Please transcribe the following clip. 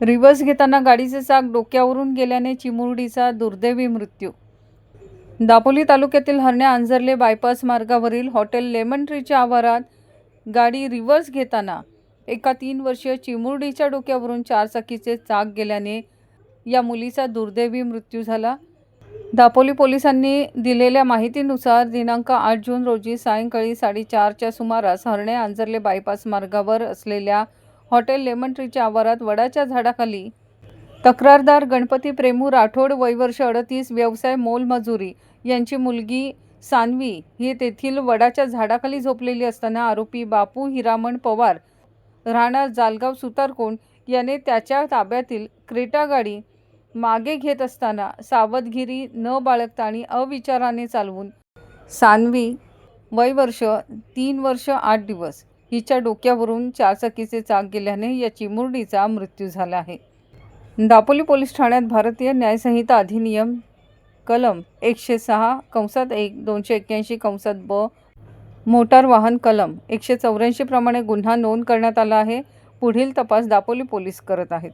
Reverse घेताना गाडीचे चाक डोक्यावरून गेल्याने चिमुरडीचा दुर्दैवी मृत्यू. दापोली तालुक्यातील हरण्या आंजर्ले बायपास मार्गावरील हॉटेल लेमन ट्रीच्या आवारात गाडी रिव्हर्स घेताना एका 3 वर्षीय चिमुरडीच्या डोक्यावरून 4 चाकीचे चाक गेल्याने या मुलीचा दुर्दैवी मृत्यू झाला. दापोली पोलिसांनी दिलेल्या माहितीनुसार दिनांक 8 जून रोजी सायंकाळी 4:30च्या सुमारास हरण्या आंजर्ले बायपास मार्गावर असलेल्या हॉटेल लेमन ट्रीच्या आवारात वडाच्या झाडाखाली तक्रारदार गणपती प्रेमू राठोड वय वर्ष 38 व्यवसाय मोलमजुरी यांची मुलगी सान्वी ही तेथील वडाच्या झाडाखाली झोपलेली असताना आरोपी बापू हिरामण पवार राहणार जालगाव सुतारकोंड याने त्याच्या ताब्यातील क्रेटा गाडी मागे घेत असताना सावधगिरी न बाळगता आणि अविचाराने चालवून सान्वी वय वर्ष 3 वर्ष 8 दिवस हिच्या डोक्यावरून 4 चाकीचे चाक गेल्याने या चिमुरडीचा मृत्यू झाला आहे. दापोली पोलीस ठाण्यात भारतीय न्यायसंहिता अधिनियम कलम 106(1) 281(ब) मोटार वाहन कलम 184 प्रमाणे गुन्हा नोंद करण्यात आला आहे. पुढील तपास दापोली पोलीस करत आहेत.